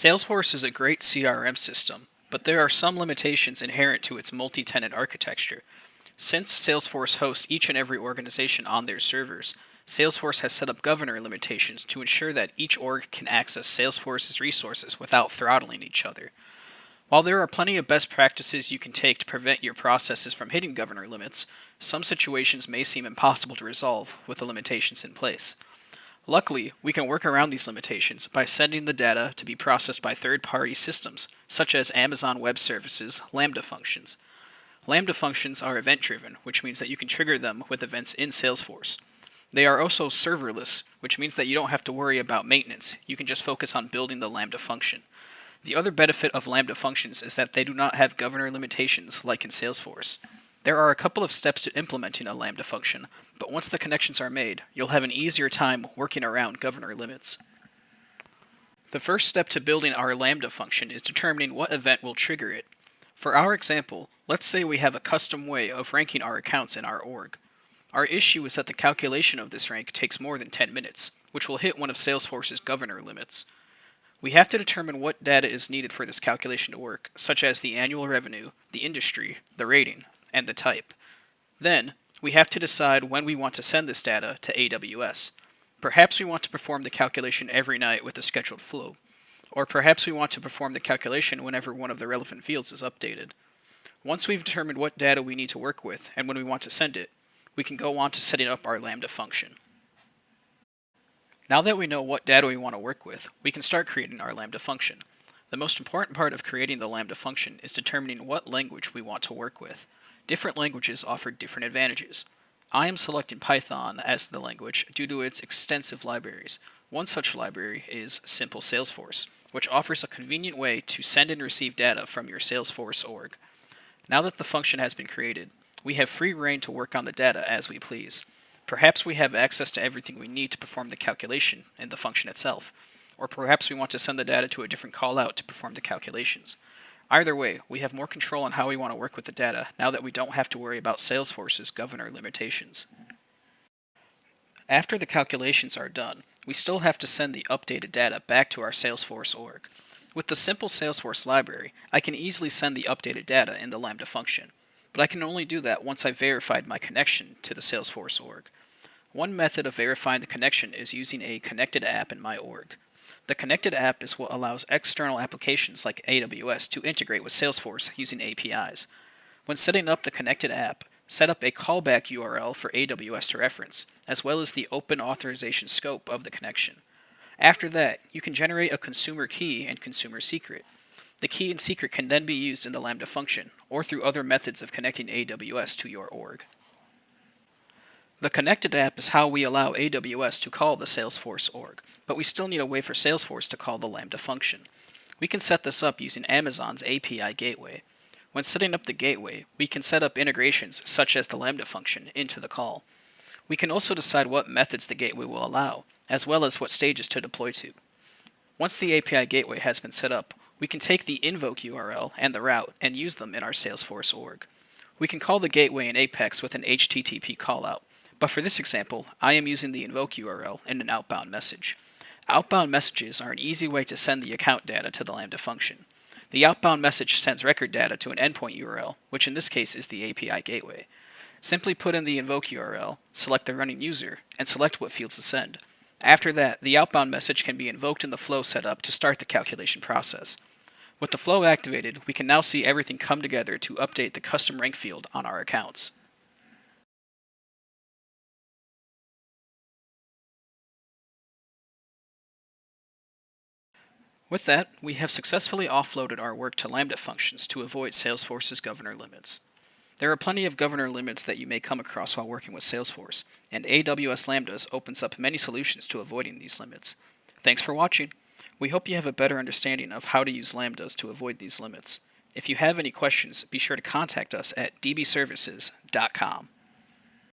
Salesforce is a great CRM system, but there are some limitations inherent to its multi-tenant architecture. Since Salesforce hosts each and every organization on their servers, Salesforce has set up governor limitations to ensure that each org can access Salesforce's resources without throttling each other. While there are plenty of best practices you can take to prevent your processes from hitting governor limits, some situations may seem impossible to resolve with the limitations in place. Luckily, we can work around these limitations by sending the data to be processed by third-party systems, such as Amazon Web Services Lambda functions. Lambda functions are event-driven, which means that you can trigger them with events in Salesforce. They are also serverless, which means that you don't have to worry about maintenance. You can just focus on building the Lambda function. The other benefit of Lambda functions is that they do not have governor limitations like in Salesforce. There are a couple of steps to implementing a Lambda function, but once the connections are made, you'll have an easier time working around governor limits. The first step to building our Lambda function is determining what event will trigger it. For our example, let's say we have a custom way of ranking our accounts in our org. Our issue is that the calculation of this rank takes more than 10 minutes, which will hit one of Salesforce's governor limits. We have to determine what data is needed for this calculation to work, such as the annual revenue, the industry, the rating, and the type. Then, we have to decide when we want to send this data to AWS. Perhaps we want to perform the calculation every night with a scheduled flow, or perhaps we want to perform the calculation whenever one of the relevant fields is updated. Once we've determined what data we need to work with and when we want to send it, we can go on to setting up our Lambda function. Now that we know what data we want to work with, we can start creating our Lambda function. The most important part of creating the Lambda function is determining what language we want to work with. Different languages offer different advantages. I am selecting Python as the language due to its extensive libraries. One such library is Simple Salesforce, which offers a convenient way to send and receive data from your Salesforce org. Now that the function has been created, we have free reign to work on the data as we please. Perhaps we have access to everything we need to perform the calculation in the function itself, or perhaps we want to send the data to a different callout to perform the calculations. Either way, we have more control on how we want to work with the data now that we don't have to worry about Salesforce's governor limitations. After the calculations are done, we still have to send the updated data back to our Salesforce org. With the simple Salesforce library, I can easily send the updated data in the Lambda function, but I can only do that once I've verified my connection to the Salesforce org. One method of verifying the connection is using a connected app in my org. The connected app is what allows external applications like AWS to integrate with Salesforce using APIs. When setting up the connected app, set up a callback URL for AWS to reference, as well as the open authorization scope of the connection. After that, you can generate a consumer key and consumer secret. The key and secret can then be used in the Lambda function, or through other methods of connecting AWS to your org. The connected app is how we allow AWS to call the Salesforce org, but we still need a way for Salesforce to call the Lambda function. We can set this up using Amazon's API gateway. When setting up the gateway, we can set up integrations such as the Lambda function into the call. We can also decide what methods the gateway will allow, as well as what stages to deploy to. Once the API gateway has been set up, we can take the invoke URL and the route and use them in our Salesforce org. We can call the gateway in Apex with an HTTP callout, but for this example, I am using the invoke URL in an outbound message. Outbound messages are an easy way to send the account data to the Lambda function. The outbound message sends record data to an endpoint URL, which in this case is the API gateway. Simply put in the invoke URL, select the running user, and select what fields to send. After that, the outbound message can be invoked in the flow setup to start the calculation process. With the flow activated, we can now see everything come together to update the custom rank field on our accounts. With that, we have successfully offloaded our work to Lambda functions to avoid Salesforce's governor limits. There are plenty of governor limits that you may come across while working with Salesforce, and AWS Lambdas opens up many solutions to avoiding these limits. Thanks for watching. We hope you have a better understanding of how to use Lambdas to avoid these limits. If you have any questions, be sure to contact us at dbservices.com.